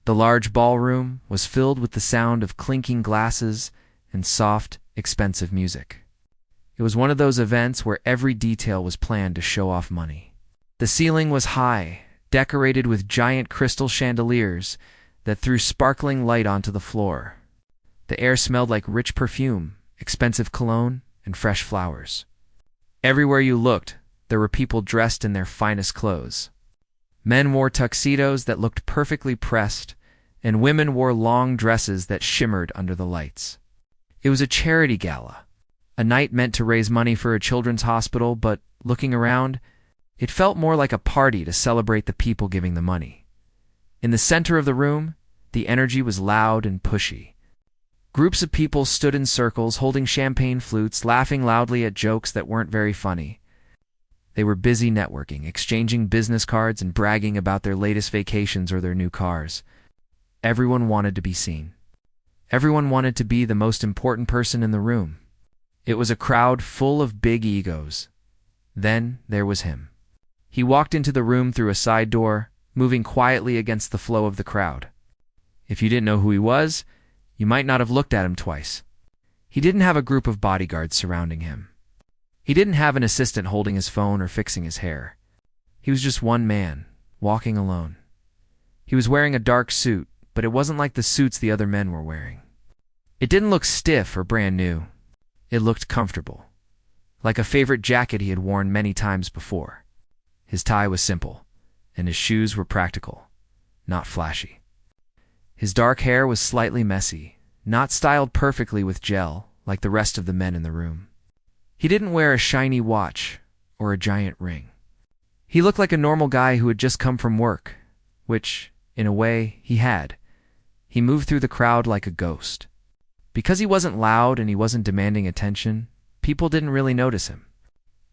The large ballroom was filled with the sound of clinking glasses and soft, expensive music. It was one of those events where every detail was planned to show off money. The ceiling was high, decorated with giant crystal chandeliers that threw sparkling light onto the floor. The air smelled like rich perfume, expensive cologne, and fresh flowers. Everywhere you looked, there were people dressed in their finest clothes. Men wore tuxedos that looked perfectly pressed, and women wore long dresses that shimmered under the lights. It was a charity gala, a night meant to raise money for a children's hospital, but looking around, it felt more like a party to celebrate the people giving the money. In the center of the room, the energy was loud and pushy. Groups of people stood in circles, holding champagne flutes, laughing loudly at jokes that weren't very funny. They were busy networking, exchanging business cards and bragging about their latest vacations or their new cars. Everyone wanted to be seen. Everyone wanted to be the most important person in the room. It was a crowd full of big egos. Then there was him. He walked into the room through a side door, moving quietly against the flow of the crowd. If you didn't know who he was, you might not have looked at him twice. He didn't have a group of bodyguards surrounding him. He didn't have an assistant holding his phone or fixing his hair. He was just one man, walking alone. He was wearing a dark suit, but it wasn't like the suits the other men were wearing. It didn't look stiff or brand new. It looked comfortable, like a favorite jacket he had worn many times before. His tie was simple, and his shoes were practical, not flashy. His dark hair was slightly messy, not styled perfectly with gel like the rest of the men in the room. He didn't wear a shiny watch or a giant ring. He looked like a normal guy who had just come from work, which, in a way, he had. He moved through the crowd like a ghost. Because he wasn't loud and he wasn't demanding attention, people didn't really notice him.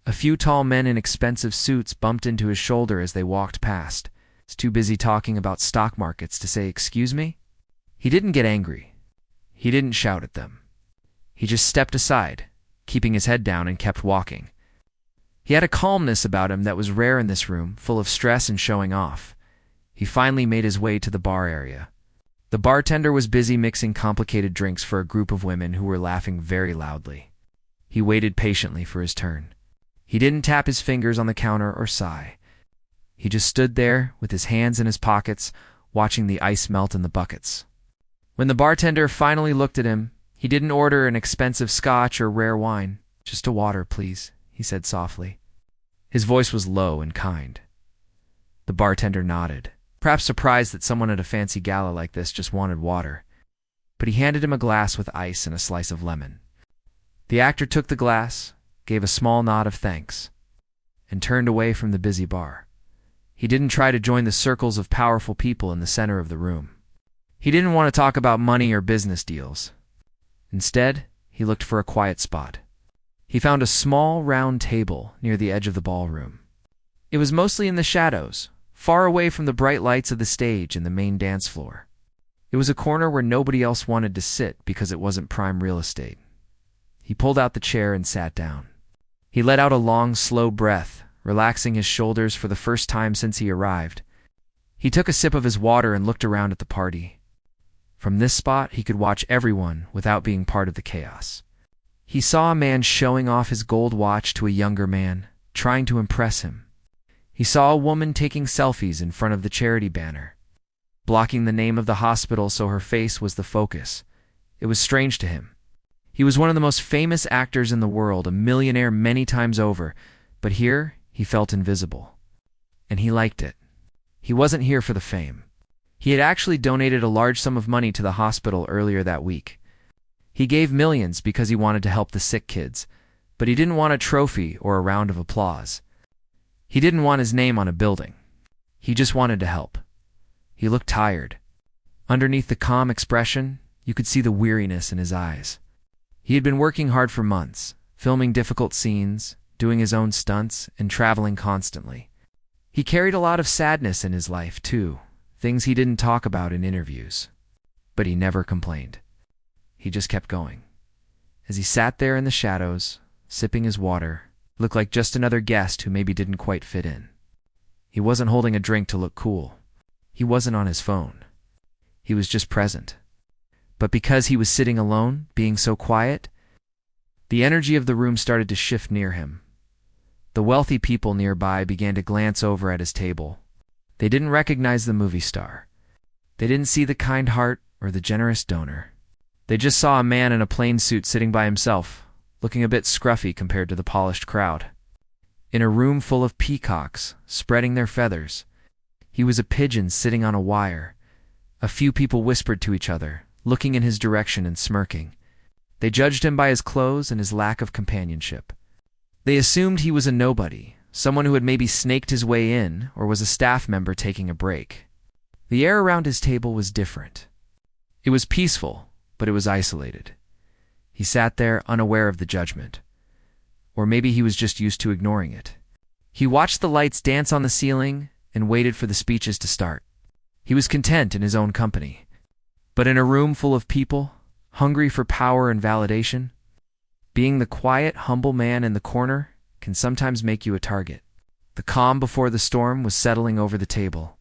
A few tall men in expensive suits bumped into his shoulder as they walked past. He's too busy talking about stock markets to say, "Excuse me?" He didn't get angry. He didn't shout at them. He just stepped aside, keeping his head down, and kept walking. He had a calmness about him that was rare in this room, full of stress and showing off. He finally made his way to the bar area. The bartender was busy mixing complicated drinks for a group of women who were laughing very loudly. He waited patiently for his turn. He didn't tap his fingers on the counter or sigh. He just stood there with his hands in his pockets, watching the ice melt in the buckets. When the bartender finally looked at him, he didn't order an expensive scotch or rare wine. "Just a water, please," he said softly. His voice was low and kind. The bartender nodded, perhaps surprised that someone at a fancy gala like this just wanted water. But he handed him a glass with ice and a slice of lemon. The actor took the glass, gave a small nod of thanks, and turned away from the busy bar. He didn't try to join the circles of powerful people in the center of the room. He didn't want to talk about money or business deals. Instead, he looked for a quiet spot. He found a small, round table near the edge of the ballroom. It was mostly in the shadows, far away from the bright lights of the stage and the main dance floor. It was a corner where nobody else wanted to sit because it wasn't prime real estate. He pulled out the chair and sat down. He let out a long, slow breath, relaxing his shoulders for the first time since he arrived. He took a sip of his water and looked around at the party. From this spot, he could watch everyone without being part of the chaos. He saw a man showing off his gold watch to a younger man, trying to impress him. He saw a woman taking selfies in front of the charity banner, blocking the name of the hospital so her face was the focus. It was strange to him. He was one of the most famous actors in the world, a millionaire many times over, but here he felt invisible. And he liked it. He wasn't here for the fame. He had actually donated a large sum of money to the hospital earlier that week. He gave millions because he wanted to help the sick kids, but he didn't want a trophy or a round of applause. He didn't want his name on a building. He just wanted to help. He looked tired. Underneath the calm expression, you could see the weariness in his eyes. He had been working hard for months, filming difficult scenes, doing his own stunts, and traveling constantly. He carried a lot of sadness in his life, too, things he didn't talk about in interviews. But he never complained. He just kept going. As he sat there in the shadows, sipping his water, he looked like just another guest who maybe didn't quite fit in. He wasn't holding a drink to look cool. He wasn't on his phone. He was just present. But because he was sitting alone, being so quiet, the energy of the room started to shift near him. The wealthy people nearby began to glance over at his table. They didn't recognize the movie star. They didn't see the kind heart or the generous donor. They just saw a man in a plain suit sitting by himself, looking a bit scruffy compared to the polished crowd. In a room full of peacocks, spreading their feathers, he was a pigeon sitting on a wire. A few people whispered to each other, looking in his direction and smirking. They judged him by his clothes and his lack of companionship. They assumed he was a nobody, someone who had maybe snaked his way in or was a staff member taking a break. The air around his table was different. It was peaceful, but it was isolated. He sat there unaware of the judgment. Or maybe he was just used to ignoring it. He watched the lights dance on the ceiling and waited for the speeches to start. He was content in his own company. But in a room full of people, hungry for power and validation, being the quiet, humble man in the corner can sometimes make you a target. The calm before the storm was settling over the table,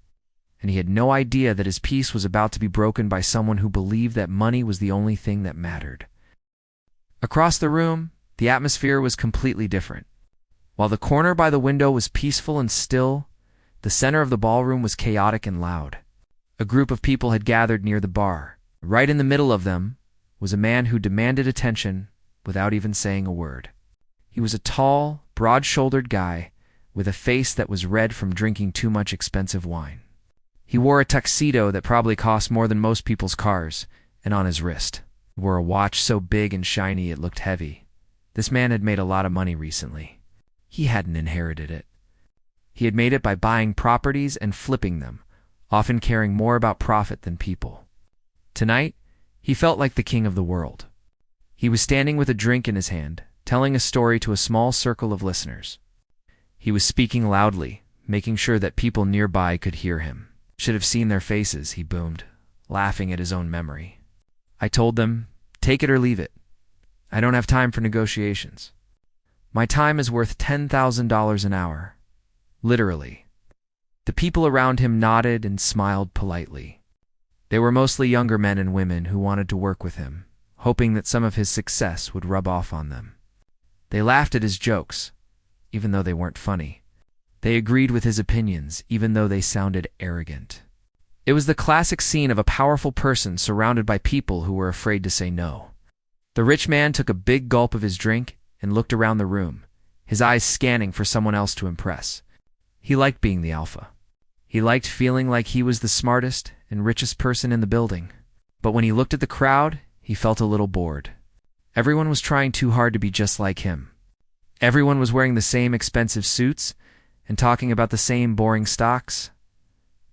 and he had no idea that his peace was about to be broken by someone who believed that money was the only thing that mattered. Across the room, the atmosphere was completely different. While the corner by the window was peaceful and still, the center of the ballroom was chaotic and loud. A group of people had gathered near the bar. Right in the middle of them was a man who demanded attention without even saying a word. He was a tall, broad-shouldered guy with a face that was red from drinking too much expensive wine. He wore a tuxedo that probably cost more than most people's cars, and on his wrist he wore a watch so big and shiny it looked heavy. This man had made a lot of money recently. He hadn't inherited it. He had made it by buying properties and flipping them, often caring more about profit than people. Tonight, he felt like the king of the world. He was standing with a drink in his hand, telling a story to a small circle of listeners. He was speaking loudly, making sure that people nearby could hear him. Should have seen their faces, he boomed, laughing at his own memory. I told them, take it or leave it. I don't have time for negotiations. My time is worth $10,000 an hour. Literally. The people around him nodded and smiled politely. They were mostly younger men and women who wanted to work with him, hoping that some of his success would rub off on them. They laughed at his jokes, even though they weren't funny. They agreed with his opinions, even though they sounded arrogant. It was the classic scene of a powerful person surrounded by people who were afraid to say no. The rich man took a big gulp of his drink and looked around the room, his eyes scanning for someone else to impress. He liked being the alpha. He liked feeling like he was the smartest and richest person in the building. But when he looked at the crowd, he felt a little bored. Everyone was trying too hard to be just like him. Everyone was wearing the same expensive suits and talking about the same boring stocks.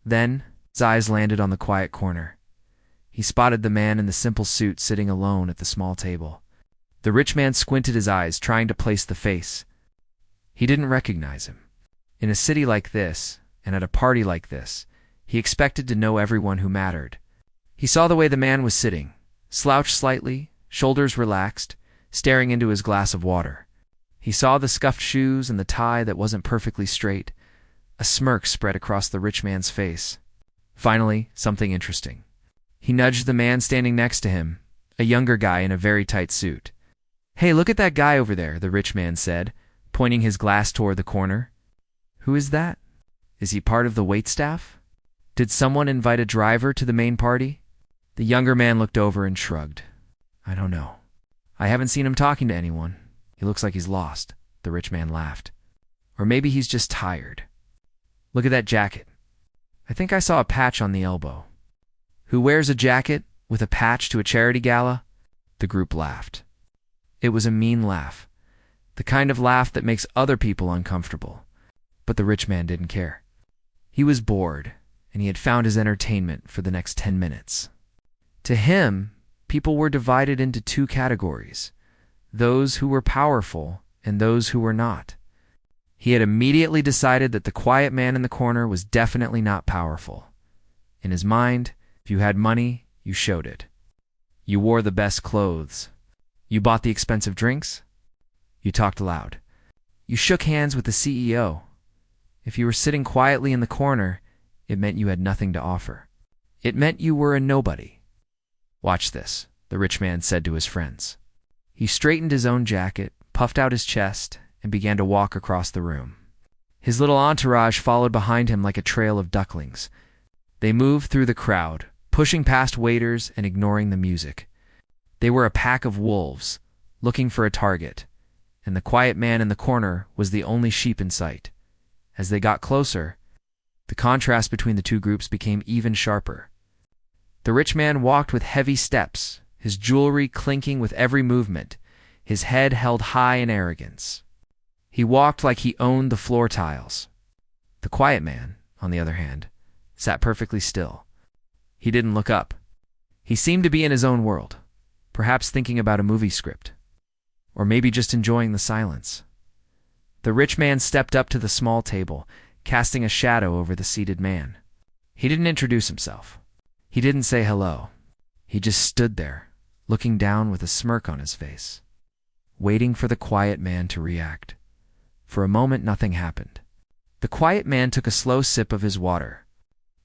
Then, his eyes landed on the quiet corner. He spotted the man in the simple suit sitting alone at the small table. The rich man squinted his eyes, trying to place the face. He didn't recognize him. In a city like this, and at a party like this, he expected to know everyone who mattered. He saw the way the man was sitting, slouched slightly, shoulders relaxed, staring into his glass of water. He saw the scuffed shoes and the tie that wasn't perfectly straight. A smirk spread across the rich man's face. Finally, something interesting. He nudged the man standing next to him, a younger guy in a very tight suit. Hey, look at that guy over there, the rich man said, pointing his glass toward the corner. Who is that? Is he part of the waitstaff? Did someone invite a driver to the main party? The younger man looked over and shrugged. I don't know. I haven't seen him talking to anyone. He looks like he's lost, the rich man laughed. Or maybe he's just tired. Look at that jacket. I think I saw a patch on the elbow. Who wears a jacket with a patch to a charity gala? The group laughed. It was a mean laugh, the kind of laugh that makes other people uncomfortable. But the rich man didn't care. He was bored, and he had found his entertainment for the next 10 minutes. To him, people were divided into two categories, those who were powerful and those who were not. He had immediately decided that the quiet man in the corner was definitely not powerful. In his mind, if you had money, you showed it. You wore the best clothes. You bought the expensive drinks. You talked loud. You shook hands with the CEO. If you were sitting quietly in the corner, it meant you had nothing to offer. It meant you were a nobody. Watch this, the rich man said to his friends. He straightened his own jacket, puffed out his chest, and began to walk across the room. His little entourage followed behind him like a trail of ducklings. They moved through the crowd, pushing past waiters and ignoring the music. They were a pack of wolves, looking for a target, and the quiet man in the corner was the only sheep in sight. As they got closer, the contrast between the two groups became even sharper. The rich man walked with heavy steps, his jewelry clinking with every movement, his head held high in arrogance. He walked like he owned the floor tiles. The quiet man, on the other hand, sat perfectly still. He didn't look up. He seemed to be in his own world, perhaps thinking about a movie script, or maybe just enjoying the silence. The rich man stepped up to the small table, casting a shadow over the seated man. He didn't introduce himself. He didn't say hello. He just stood there, looking down with a smirk on his face, waiting for the quiet man to react. For a moment, nothing happened. The quiet man took a slow sip of his water.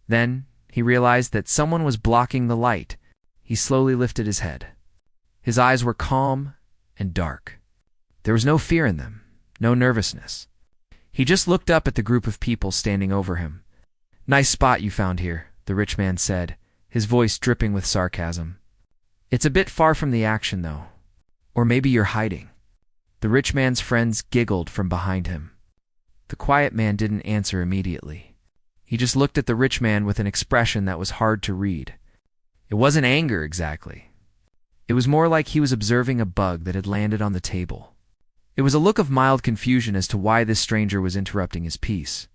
Then, he realized that someone was blocking the light. He slowly lifted his head. His eyes were calm and dark. There was no fear in them, no nervousness. He just looked up at the group of people standing over him. "Nice spot you found here," the rich man said, his voice dripping with sarcasm. "It's a bit far from the action, though. Or maybe you're hiding." The rich man's friends giggled from behind him. The quiet man didn't answer immediately. He just looked at the rich man with an expression that was hard to read. It wasn't anger exactly. It was more like he was observing a bug that had landed on the table. It was a look of mild confusion as to why this stranger was interrupting his peace.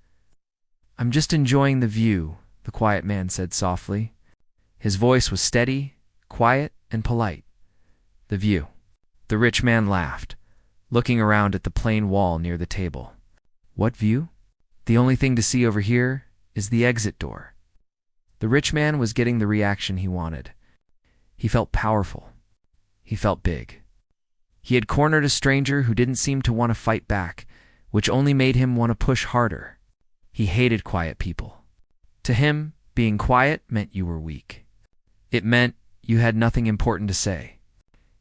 "I'm just enjoying the view," the quiet man said softly. His voice was steady, quiet, and polite. "The view." The rich man laughed, looking around at the plain wall near the table. "What view? The only thing to see over here is the exit door." The rich man was getting the reaction he wanted. He felt powerful. He felt big. He had cornered a stranger who didn't seem to want to fight back, which only made him want to push harder. He hated quiet people. To him, being quiet meant you were weak. It meant you had nothing important to say.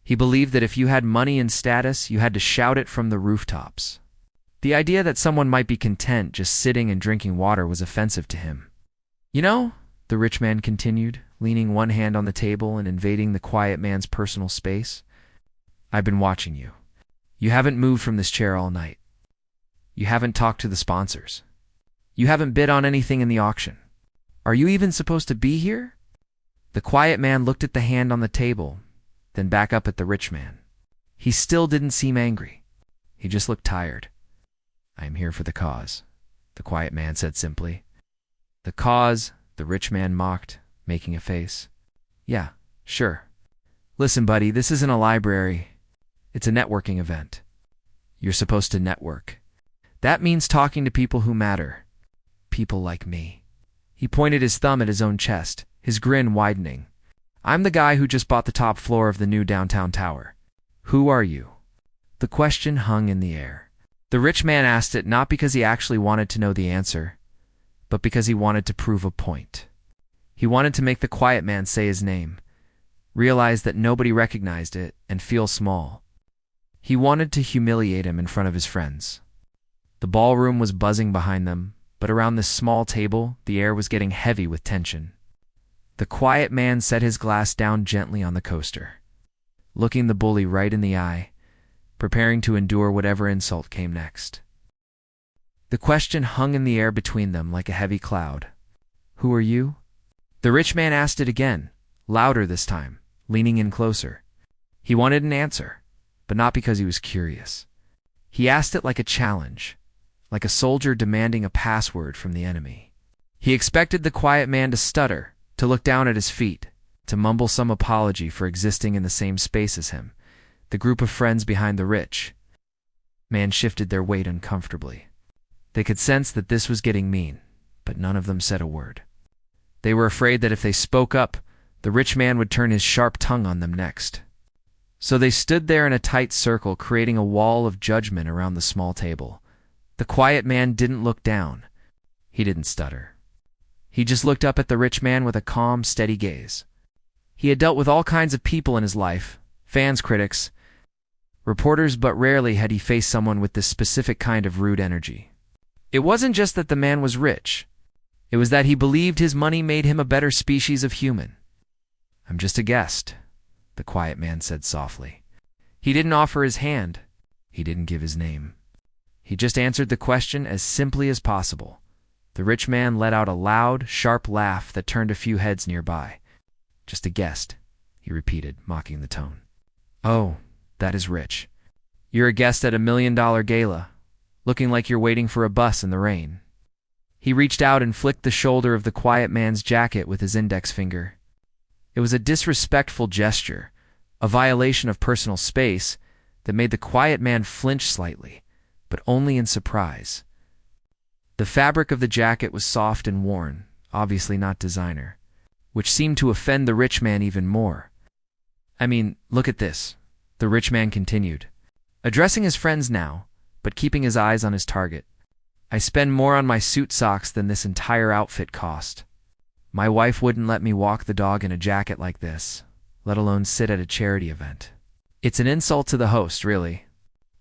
He believed that if you had money and status, you had to shout it from the rooftops. The idea that someone might be content just sitting and drinking water was offensive to him. "You know," the rich man continued, leaning one hand on the table and invading the quiet man's personal space, "I've been watching you. You haven't moved from this chair all night. You haven't talked to the sponsors. You haven't bid on anything in the auction. Are you even supposed to be here?" The quiet man looked at the hand on the table, then back up at the rich man. He still didn't seem angry. He just looked tired. "I am here for the cause," the quiet man said simply. "The cause?" the rich man mocked, making a face. "Yeah, sure. Listen, buddy, this isn't a library. It's a networking event. You're supposed to network. That means talking to people who matter. People like me." He pointed his thumb at his own chest, his grin widening. "I'm the guy who just bought the top floor of the new downtown tower. Who are you?" The question hung in the air. The rich man asked it not because he actually wanted to know the answer, but because he wanted to prove a point. He wanted to make the quiet man say his name, realize that nobody recognized it, and feel small. He wanted to humiliate him in front of his friends. The ballroom was buzzing behind them, but around this small table, the air was getting heavy with tension. The quiet man set his glass down gently on the coaster, looking the bully right in the eye, preparing to endure whatever insult came next. The question hung in the air between them like a heavy cloud. "Who are you?" The rich man asked it again, louder this time, leaning in closer. He wanted an answer, but not because he was curious. He asked it like a challenge, like a soldier demanding a password from the enemy. He expected the quiet man to stutter, to look down at his feet, to mumble some apology for existing in the same space as him. The group of friends behind the rich man shifted their weight uncomfortably. They could sense that this was getting mean, but none of them said a word. They were afraid that if they spoke up, the rich man would turn his sharp tongue on them next. So they stood there in a tight circle, creating a wall of judgment around the small table. The quiet man didn't look down. He didn't stutter. He just looked up at the rich man with a calm, steady gaze. He had dealt with all kinds of people in his life, fans, critics, reporters, but rarely had he faced someone with this specific kind of rude energy. It wasn't just that the man was rich. It was that he believed his money made him a better species of human. "I'm just a guest," the quiet man said softly. He didn't offer his hand. He didn't give his name. He just answered the question as simply as possible. The rich man let out a loud, sharp laugh that turned a few heads nearby. "Just a guest," he repeated, mocking the tone. "Oh, that is rich. You're a guest at $1 million gala, looking like you're waiting for a bus in the rain." He reached out and flicked the shoulder of the quiet man's jacket with his index finger. It was a disrespectful gesture, a violation of personal space that made the quiet man flinch slightly, but only in surprise. The fabric of the jacket was soft and worn, obviously not designer, which seemed to offend the rich man even more. "I mean, look at this," the rich man continued, addressing his friends now, but keeping his eyes on his target. "I spend more on my suit socks than this entire outfit cost. My wife wouldn't let me walk the dog in a jacket like this, let alone sit at a charity event. It's an insult to the host, really.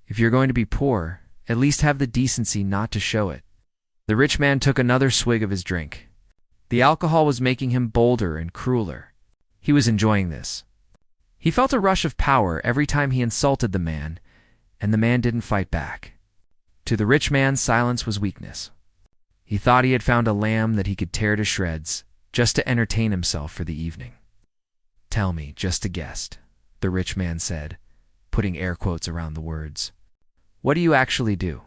If you're going to be poor, at least have the decency not to show it." The rich man took another swig of his drink. The alcohol was making him bolder and crueler. He was enjoying this. He felt a rush of power every time he insulted the man, and the man didn't fight back. To the rich man, silence was weakness. He thought he had found a lamb that he could tear to shreds, just to entertain himself for the evening. "Tell me, just a guest," the rich man said, putting air quotes around the words. "What do you actually do?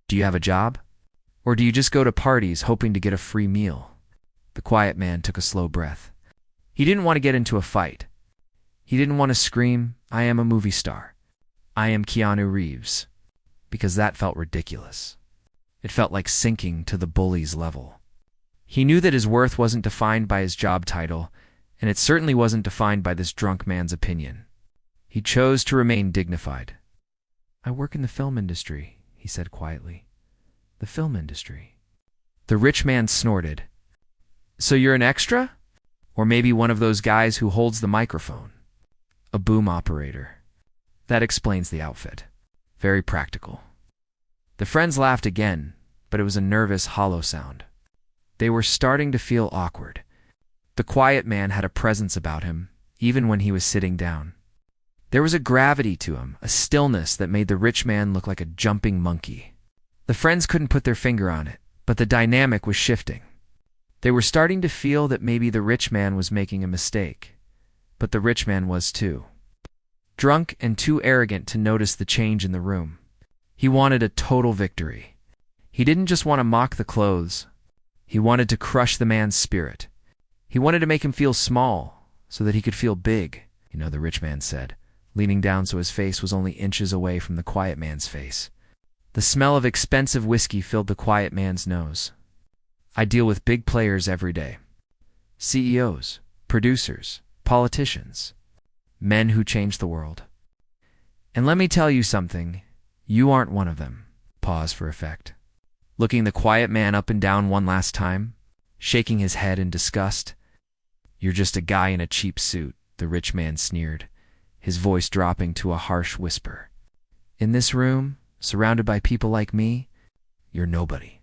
Do you have a job? Or do you just go to parties hoping to get a free meal?" The quiet man took a slow breath. He didn't want to get into a fight. He didn't want to scream, "I am a movie star. I am Keanu Reeves," because that felt ridiculous. It felt like sinking to the bully's level. He knew that his worth wasn't defined by his job title, and it certainly wasn't defined by this drunk man's opinion. He chose to remain dignified. "I work in the film industry," he said quietly. "The film industry." The rich man snorted. "So you're an extra? Or maybe one of those guys who holds the microphone?" "A boom operator." "That explains the outfit. Very practical." The friends laughed again, but it was a nervous, hollow sound. They were starting to feel awkward. The quiet man had a presence about him, even when he was sitting down. There was a gravity to him, a stillness that made the rich man look like a jumping monkey. The friends couldn't put their finger on it, but the dynamic was shifting. They were starting to feel that maybe the rich man was making a mistake, but the rich man was too. Drunk and too arrogant to notice the change in the room. He wanted a total victory. He didn't just want to mock the clothes. He wanted to crush the man's spirit. He wanted to make him feel small so that he could feel big, the rich man said, leaning down so his face was only inches away from the quiet man's face. The smell of expensive whiskey filled the quiet man's nose. "I deal with big players every day. CEOs, producers, politicians, men who change the world. And let me tell you something, you aren't one of them." Pause for effect. Looking the quiet man up and down one last time, shaking his head in disgust. "You're just a guy in a cheap suit," the rich man sneered, his voice dropping to a harsh whisper. "In this room, surrounded by people like me, you're nobody."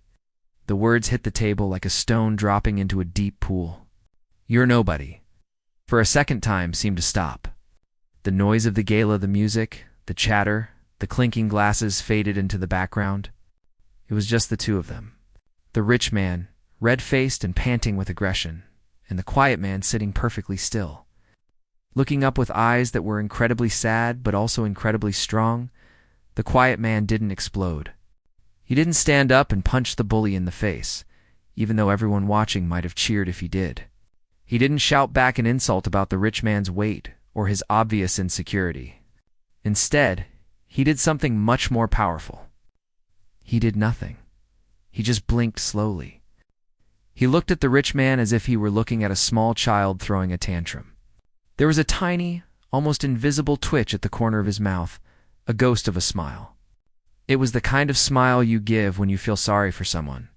The words hit the table like a stone dropping into a deep pool. "You're nobody," for a second time, seemed to stop. The noise of the gala, the music, the chatter, the clinking glasses faded into the background. It was just the two of them. The rich man, red-faced and panting with aggression, and the quiet man sitting perfectly still. Looking up with eyes that were incredibly sad but also incredibly strong, the quiet man didn't explode. He didn't stand up and punch the bully in the face, even though everyone watching might have cheered if he did. He didn't shout back an insult about the rich man's weight or his obvious insecurity. Instead, he did something much more powerful. He did nothing. He just blinked slowly. He looked at the rich man as if he were looking at a small child throwing a tantrum. There was a tiny, almost invisible twitch at the corner of his mouth, a ghost of a smile. It was the kind of smile you give when you feel sorry for someone,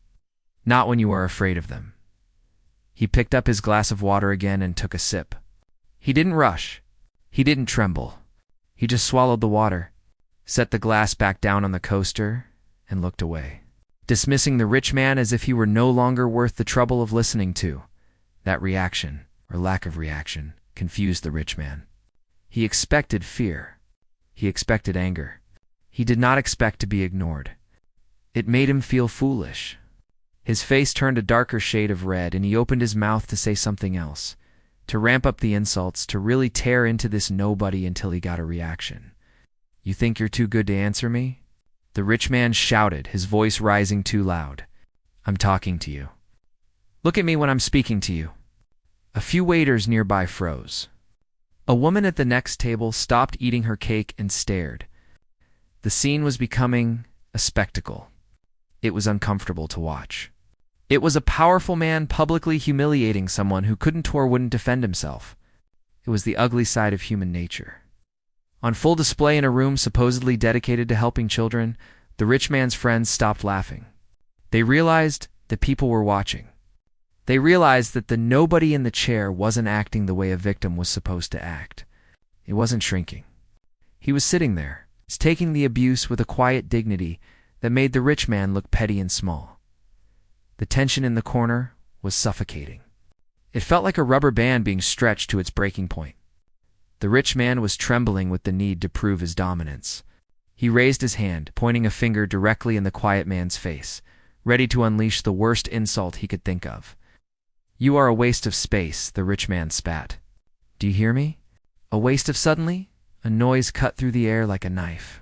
not when you are afraid of them. He picked up his glass of water again and took a sip. He didn't rush. He didn't tremble. He just swallowed the water, set the glass back down on the coaster, and looked away, dismissing the rich man as if he were no longer worth the trouble of listening to. That reaction, or lack of reaction, confused the rich man. He expected fear. He expected anger. He did not expect to be ignored. It made him feel foolish. His face turned a darker shade of red, and he opened his mouth to say something else, to ramp up the insults, to really tear into this nobody until he got a reaction. "You think you're too good to answer me?" The rich man shouted, his voice rising too loud. "I'm talking to you. Look at me when I'm speaking to you." A few waiters nearby froze. A woman at the next table stopped eating her cake and stared. The scene was becoming a spectacle. It was uncomfortable to watch. It was a powerful man publicly humiliating someone who couldn't or wouldn't defend himself. It was the ugly side of human nature. On full display in a room supposedly dedicated to helping children, the rich man's friends stopped laughing. They realized that people were watching. They realized that the nobody in the chair wasn't acting the way a victim was supposed to act. It wasn't shrinking. He was sitting there, taking the abuse with a quiet dignity that made the rich man look petty and small. The tension in the corner was suffocating. It felt like a rubber band being stretched to its breaking point. The rich man was trembling with the need to prove his dominance. He raised his hand, pointing a finger directly in the quiet man's face, ready to unleash the worst insult he could think of. "You are a waste of space," the rich man spat. "Do you hear me? A waste of..." Suddenly, a noise cut through the air like a knife.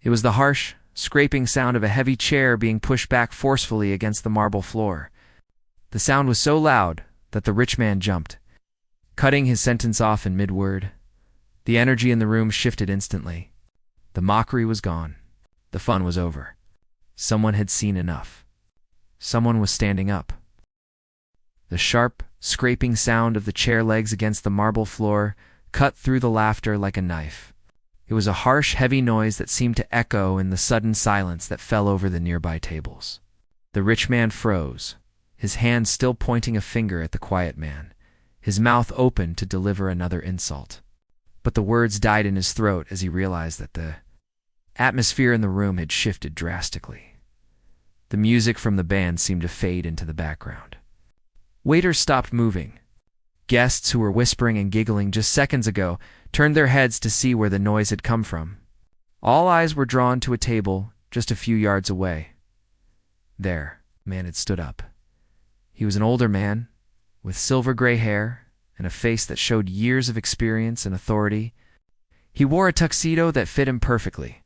It was the harsh, scraping sound of a heavy chair being pushed back forcefully against the marble floor. The sound was so loud that the rich man jumped, cutting his sentence off in mid-word. The energy in the room shifted instantly. The mockery was gone. The fun was over. Someone had seen enough. Someone was standing up. The sharp, scraping sound of the chair legs against the marble floor cut through the laughter like a knife. It was a harsh, heavy noise that seemed to echo in the sudden silence that fell over the nearby tables. The rich man froze, his hand still pointing a finger at the quiet man, his mouth open to deliver another insult. But the words died in his throat as he realized that the atmosphere in the room had shifted drastically. The music from the band seemed to fade into the background. Waiters stopped moving. Guests who were whispering and giggling just seconds ago turned their heads to see where the noise had come from. All eyes were drawn to a table just a few yards away. There, a man had stood up. He was an older man, with silver-gray hair and a face that showed years of experience and authority. He wore a tuxedo that fit him perfectly.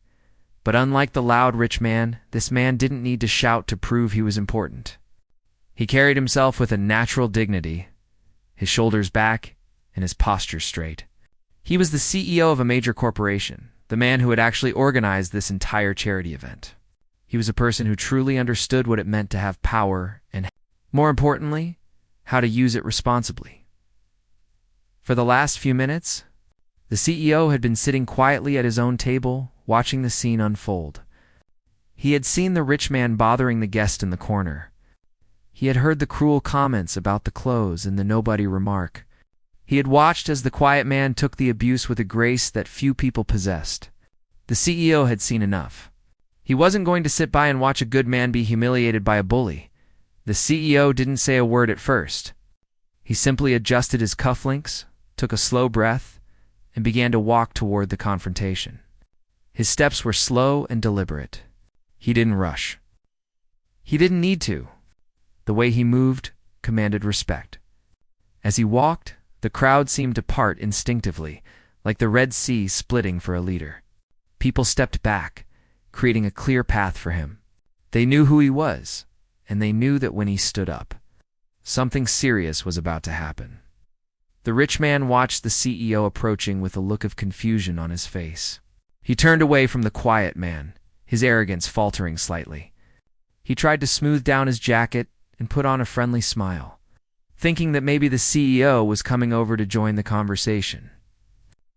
But unlike the loud rich man, this man didn't need to shout to prove he was important. He carried himself with a natural dignity, his shoulders back and his posture straight. He was the CEO of a major corporation, the man who had actually organized this entire charity event. He was a person who truly understood what it meant to have power and, more importantly, how to use it responsibly. For the last few minutes, the CEO had been sitting quietly at his own table, watching the scene unfold. He had seen the rich man bothering the guest in the corner. He had heard the cruel comments about the clothes and the nobody remark. He had watched as the quiet man took the abuse with a grace that few people possessed. The CEO had seen enough. He wasn't going to sit by and watch a good man be humiliated by a bully. The CEO didn't say a word at first. He simply adjusted his cufflinks, took a slow breath, and began to walk toward the confrontation. His steps were slow and deliberate. He didn't rush. He didn't need to. The way he moved commanded respect. As he walked, the crowd seemed to part instinctively, like the Red Sea splitting for a leader. People stepped back, creating a clear path for him. They knew who he was, and they knew that when he stood up, something serious was about to happen. The rich man watched the CEO approaching with a look of confusion on his face. He turned away from the quiet man, his arrogance faltering slightly. He tried to smooth down his jacket and put on a friendly smile, thinking that maybe the CEO was coming over to join the conversation.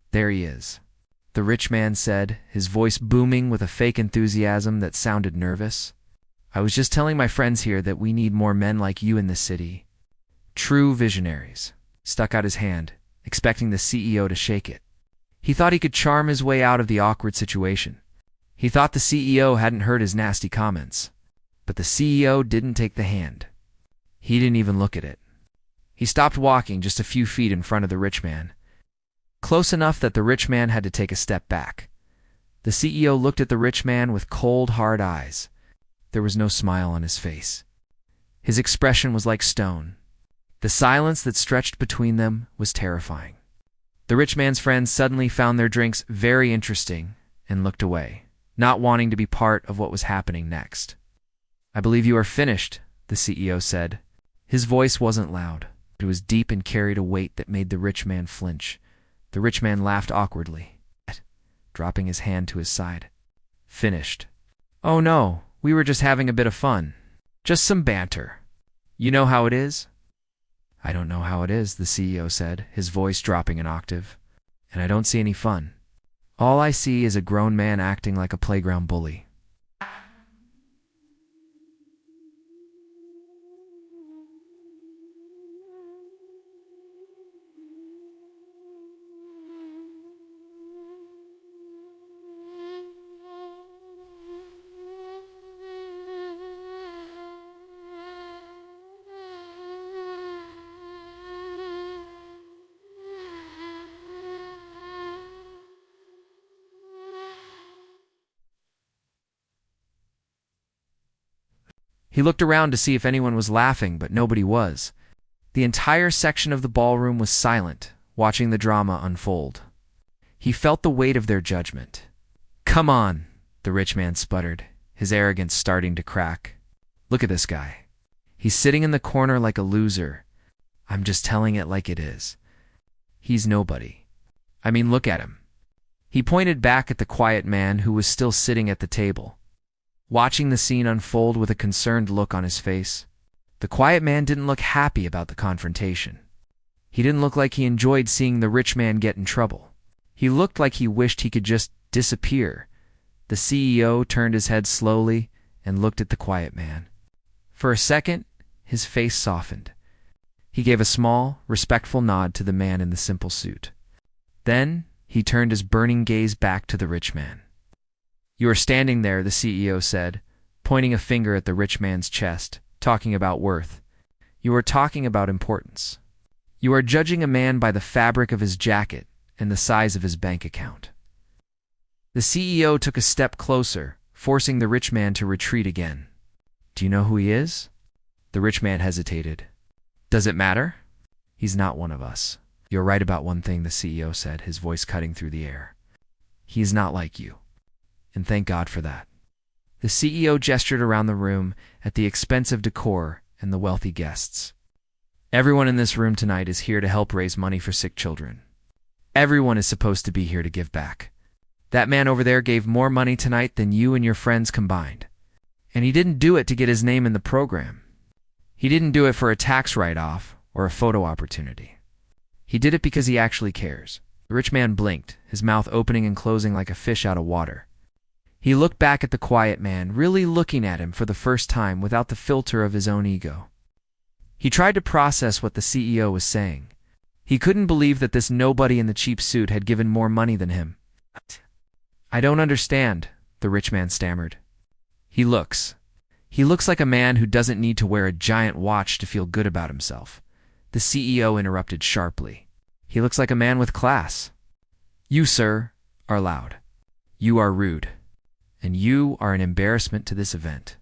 "There he is," the rich man said, his voice booming with a fake enthusiasm that sounded nervous. "I was just telling my friends here that we need more men like you in the city. True visionaries. Stuck out his hand, expecting the CEO to shake it. He thought he could charm his way out of the awkward situation. He thought the CEO hadn't heard his nasty comments. But the CEO didn't take the hand. He didn't even look at it. He stopped walking just a few feet in front of the rich man, close enough that the rich man had to take a step back. The CEO looked at the rich man with cold, hard eyes. There was no smile on his face. His expression was like stone. The silence that stretched between them was terrifying. The rich man's friends suddenly found their drinks very interesting and looked away, not wanting to be part of what was happening next. "I believe you are finished," the CEO said. His voice wasn't loud. It was deep and carried a weight that made the rich man flinch. The rich man laughed awkwardly, dropping his hand to his side. "Finished? Oh no, we were just having a bit of fun. Just some banter. You know how it is?" "I don't know how it is," the CEO said, his voice dropping an octave. "And I don't see any fun. All I see is a grown man acting like a playground bully." He looked around to see if anyone was laughing, but nobody was. The entire section of the ballroom was silent, watching the drama unfold. He felt the weight of their judgment. "Come on," the rich man sputtered, his arrogance starting to crack. "Look at this guy. He's sitting in the corner like a loser. I'm just telling it like it is. He's nobody. I mean, look at him." He pointed back at the quiet man who was still sitting at the table, watching the scene unfold with a concerned look on his face. The quiet man didn't look happy about the confrontation. He didn't look like he enjoyed seeing the rich man get in trouble. He looked like he wished he could just disappear. The CEO turned his head slowly and looked at the quiet man. For a second, his face softened. He gave a small, respectful nod to the man in the simple suit. Then he turned his burning gaze back to the rich man. "You are standing there," the CEO said, pointing a finger at the rich man's chest, talking about worth. "You are talking about importance. You are judging a man by the fabric of his jacket and the size of his bank account." The CEO took a step closer, forcing the rich man to retreat again. "Do you know who he is?" The rich man hesitated. "Does it matter?" "He's not one of us." "You're right about one thing," the CEO said, his voice cutting through the air. "He is not like you. And thank God for that." The CEO gestured around the room at the expensive decor and the wealthy guests. "Everyone in this room tonight is here to help raise money for sick children. Everyone is supposed to be here to give back. That man over there gave more money tonight than you and your friends combined. And he didn't do it to get his name in the program. He didn't do it for a tax write-off or a photo opportunity. He did it because he actually cares." The rich man blinked, his mouth opening and closing like a fish out of water. He looked back at the quiet man, really looking at him for the first time without the filter of his own ego. He tried to process what the CEO was saying. He couldn't believe that this nobody in the cheap suit had given more money than him. "I don't understand," the rich man stammered. He looks like a man who doesn't need to wear a giant watch to feel good about himself." The CEO interrupted sharply. "He looks like a man with class. You, sir, are loud. You are rude. And you are an embarrassment to this event."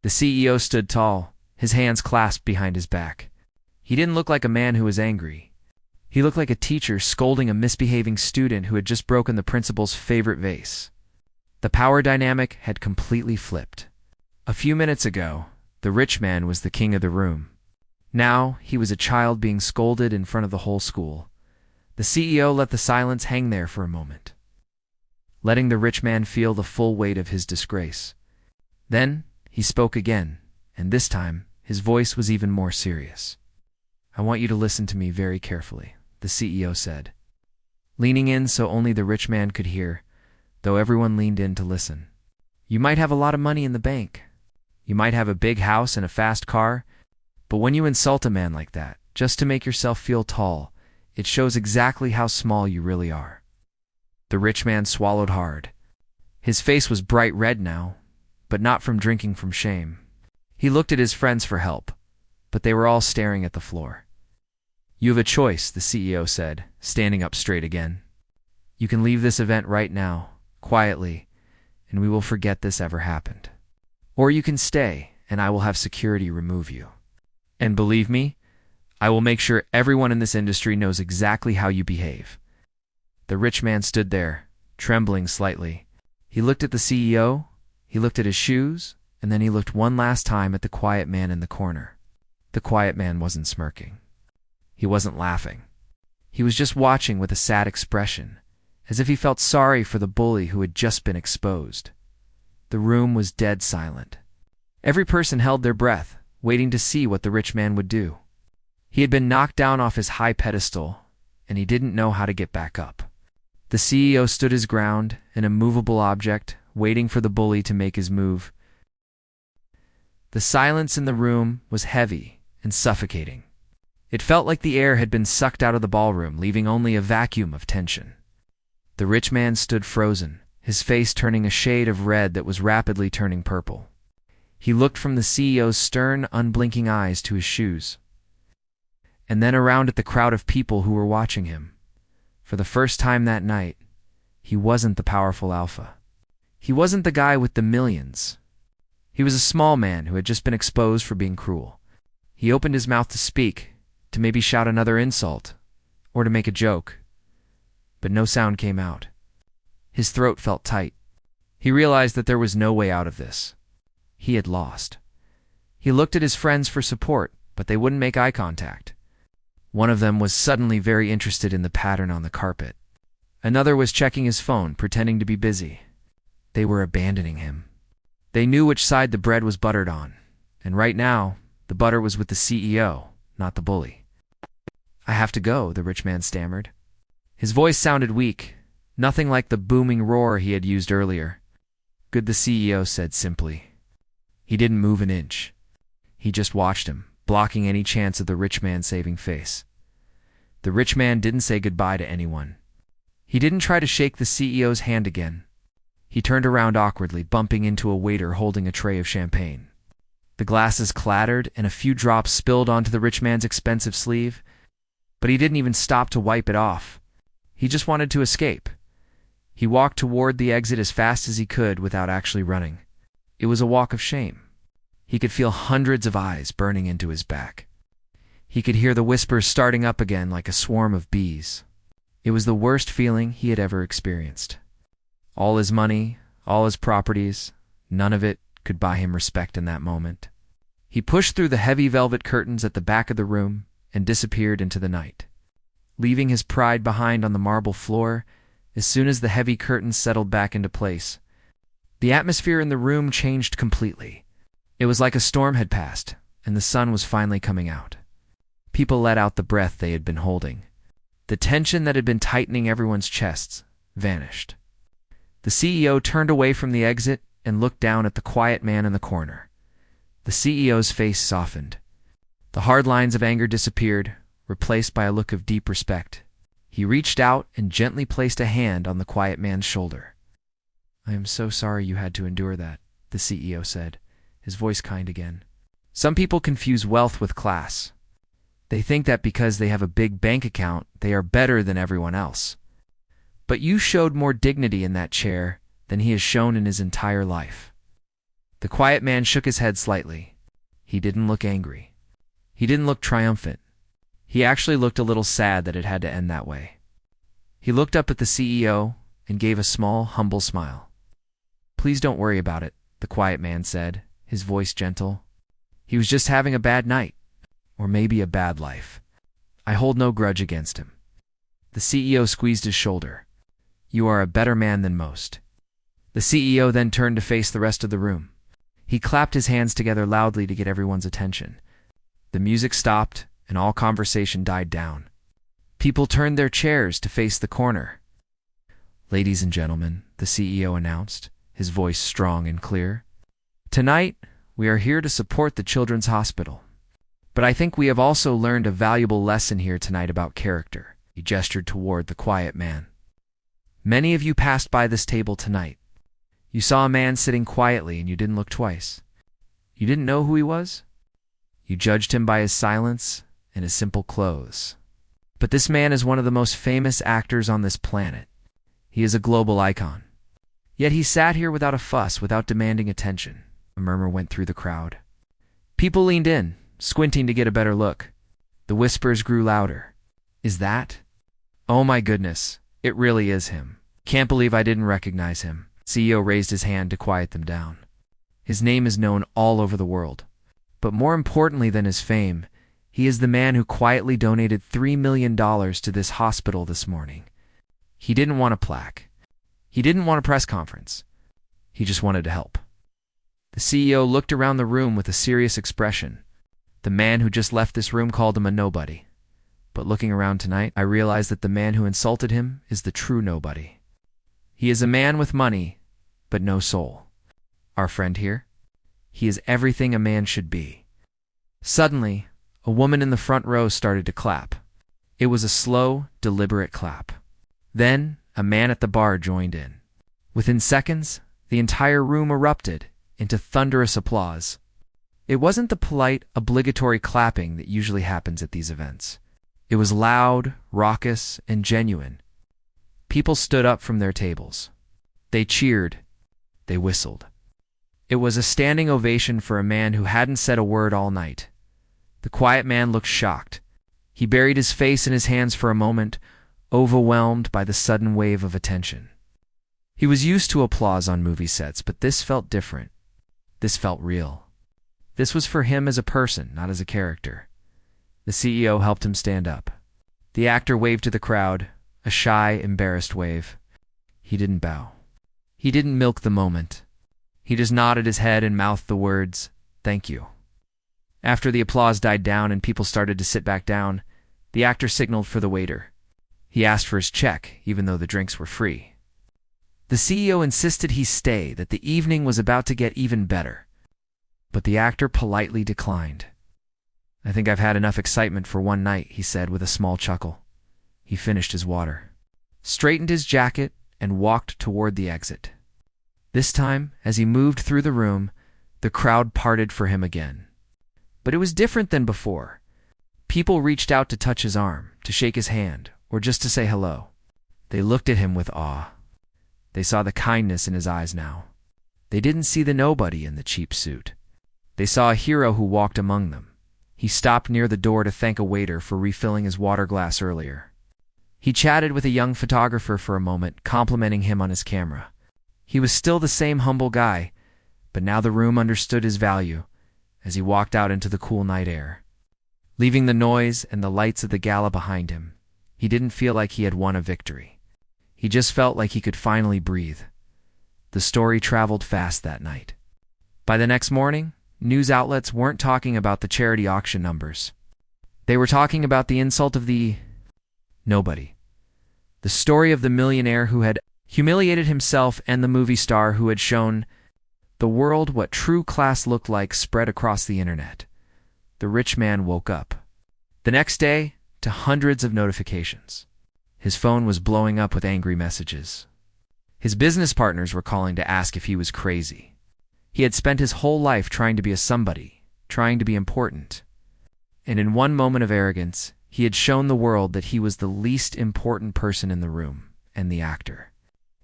The CEO stood tall, his hands clasped behind his back. He didn't look like a man who was angry. He looked like a teacher scolding a misbehaving student who had just broken the principal's favorite vase. The power dynamic had completely flipped. A few minutes ago, the rich man was the king of the room. Now he was a child being scolded in front of the whole school. The CEO let the silence hang there for a moment, letting the rich man feel the full weight of his disgrace. Then he spoke again, and this time his voice was even more serious. "I want you to listen to me very carefully," the CEO said, leaning in so only the rich man could hear, though everyone leaned in to listen. "You might have a lot of money in the bank. You might have a big house and a fast car, But when you insult a man like that, just to make yourself feel tall, it shows exactly how small you really are." The rich man swallowed hard. His face was bright red now, but not from drinking from shame. He looked at his friends for help, but they were all staring at the floor. "You have a choice," the CEO said, standing up straight again. "You can leave this event right now, quietly, and we will forget this ever happened. Or you can stay, and I will have security remove you. And believe me, I will make sure everyone in this industry knows exactly how you behave." The rich man stood there, trembling slightly. He looked at the CEO, he looked at his shoes, and then he looked one last time at the quiet man in the corner. The quiet man wasn't smirking. He wasn't laughing. He was just watching with a sad expression, as if he felt sorry for the bully who had just been exposed. The room was dead silent. Every person held their breath, waiting to see what the rich man would do. He had been knocked down off his high pedestal, and he didn't know how to get back up. The CEO stood his ground, an immovable object, waiting for the bully to make his move. The silence in the room was heavy and suffocating. It felt like the air had been sucked out of the ballroom, leaving only a vacuum of tension. The rich man stood frozen, his face turning a shade of red that was rapidly turning purple. He looked from the CEO's stern, unblinking eyes to his shoes, and then around at the crowd of people who were watching him. For the first time that night, he wasn't the powerful alpha. He wasn't the guy with the millions. He was a small man who had just been exposed for being cruel. He opened his mouth to speak, to maybe shout another insult, or to make a joke, but no sound came out. His throat felt tight. He realized that there was no way out of this. He had lost. He looked at his friends for support, but they wouldn't make eye contact. One of them was suddenly very interested in the pattern on the carpet. Another was checking his phone, pretending to be busy. They were abandoning him. They knew which side the bread was buttered on, and right now, the butter was with the CEO, not the bully. "I have to go," the rich man stammered. His voice sounded weak, nothing like the booming roar he had used earlier. "Good," the CEO said simply. He didn't move an inch. He just watched him, blocking any chance of the rich man saving face. The rich man didn't say goodbye to anyone. He didn't try to shake the CEO's hand again. He turned around awkwardly, bumping into a waiter holding a tray of champagne. The glasses clattered and a few drops spilled onto the rich man's expensive sleeve, but he didn't even stop to wipe it off. He just wanted to escape. He walked toward the exit as fast as he could without actually running. It was a walk of shame. He could feel hundreds of eyes burning into his back. He could hear the whispers starting up again like a swarm of bees. It was the worst feeling he had ever experienced. All his money, all his properties, none of it could buy him respect in that moment. He pushed through the heavy velvet curtains at the back of the room and disappeared into the night, leaving his pride behind on the marble floor. As soon as the heavy curtains settled back into place, the atmosphere in the room changed completely. It was like a storm had passed, and the sun was finally coming out. People let out the breath they had been holding. The tension that had been tightening everyone's chests vanished. The CEO turned away from the exit and looked down at the quiet man in the corner. The CEO's face softened. The hard lines of anger disappeared, replaced by a look of deep respect. He reached out and gently placed a hand on the quiet man's shoulder. "I am so sorry you had to endure that," the CEO said, his voice kind again. Some people confuse wealth with class. They think that because they have a big bank account, they are better than everyone else. But you showed more dignity in that chair than he has shown in his entire life. The quiet man shook his head slightly. He didn't look angry. He didn't look triumphant. He actually looked a little sad that it had to end that way. He looked up at the CEO and gave a small, humble smile. "Please don't worry about it," the quiet man said, his voice gentle. "He was just having a bad night, or maybe a bad life. I hold no grudge against him." The CEO squeezed his shoulder. "You are a better man than most." The CEO then turned to face the rest of the room. He clapped his hands together loudly to get everyone's attention. The music stopped, and all conversation died down. People turned their chairs to face the corner. "Ladies and gentlemen," the CEO announced, his voice strong and clear, "tonight we are here to support the Children's Hospital. But I think we have also learned a valuable lesson here tonight about character. He gestured toward the quiet man. Many of you passed by this table tonight. You saw a man sitting quietly and you didn't look twice. You didn't know who he was? You judged him by his silence and his simple clothes. But this man is one of the most famous actors on this planet. He is a global icon. Yet he sat here without a fuss, without demanding attention. A murmur went through the crowd. People leaned in, squinting to get a better look. The whispers grew louder. Is that? Oh my goodness, it really is him. Can't believe I didn't recognize him. CEO raised his hand to quiet them down. His name is known all over the world. But more importantly than his fame, he is the man who quietly donated $3 million to this hospital this morning. He didn't want a plaque. He didn't want a press conference. He just wanted to help. The CEO looked around the room with a serious expression. The man who just left this room called him a nobody. But looking around tonight, I realized that the man who insulted him is the true nobody. He is a man with money, but no soul. Our friend here? He is everything a man should be. Suddenly, a woman in the front row started to clap. It was a slow, deliberate clap. Then, a man at the bar joined in. Within seconds, the entire room erupted into thunderous applause. It wasn't the polite, obligatory clapping that usually happens at these events. It was loud, raucous, and genuine. People stood up from their tables. They cheered. They whistled. It was a standing ovation for a man who hadn't said a word all night. The quiet man looked shocked. He buried his face in his hands for a moment, overwhelmed by the sudden wave of attention. He was used to applause on movie sets, but this felt different. This felt real. This was for him as a person, not as a character. The CEO helped him stand up. The actor waved to the crowd, a shy, embarrassed wave. He didn't bow. He didn't milk the moment. He just nodded his head and mouthed the words, "Thank you." After the applause died down and people started to sit back down, the actor signaled for the waiter. He asked for his check, even though the drinks were free. The CEO insisted he stay, that the evening was about to get even better. But the actor politely declined. "I think I've had enough excitement for one night," he said with a small chuckle. He finished his water, straightened his jacket, and walked toward the exit. This time, as he moved through the room, the crowd parted for him again. But it was different than before. People reached out to touch his arm, to shake his hand, or just to say hello. They looked at him with awe. They saw the kindness in his eyes now. They didn't see the nobody in the cheap suit. They saw a hero who walked among them. He stopped near the door to thank a waiter for refilling his water glass earlier. He chatted with a young photographer for a moment, complimenting him on his camera. He was still the same humble guy, but now the room understood his value as he walked out into the cool night air. Leaving the noise and the lights of the gala behind him, he didn't feel like he had won a victory. He just felt like he could finally breathe. The story traveled fast that night. By the next morning, news outlets weren't talking about the charity auction numbers. They were talking about the insult of the nobody. The story of the millionaire who had humiliated himself and the movie star who had shown the world what true class looked like spread across the internet. The rich man woke up. The next day, to hundreds of notifications. His phone was blowing up with angry messages. His business partners were calling to ask if he was crazy. He had spent his whole life trying to be a somebody, trying to be important. And in one moment of arrogance, he had shown the world that he was the least important person in the room, and the actor.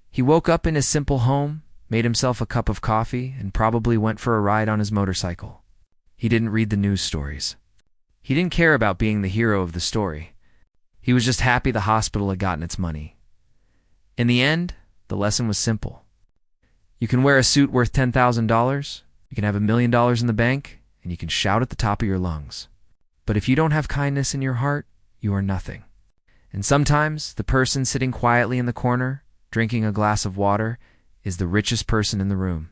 He woke up in his simple home, made himself a cup of coffee, and probably went for a ride on his motorcycle. He didn't read the news stories. He didn't care about being the hero of the story. He was just happy the hospital had gotten its money. In the end, the lesson was simple. You can wear a suit worth $10,000, you can have $1 million in the bank, and you can shout at the top of your lungs. But if you don't have kindness in your heart, you are nothing. And sometimes, the person sitting quietly in the corner, drinking a glass of water, is the richest person in the room.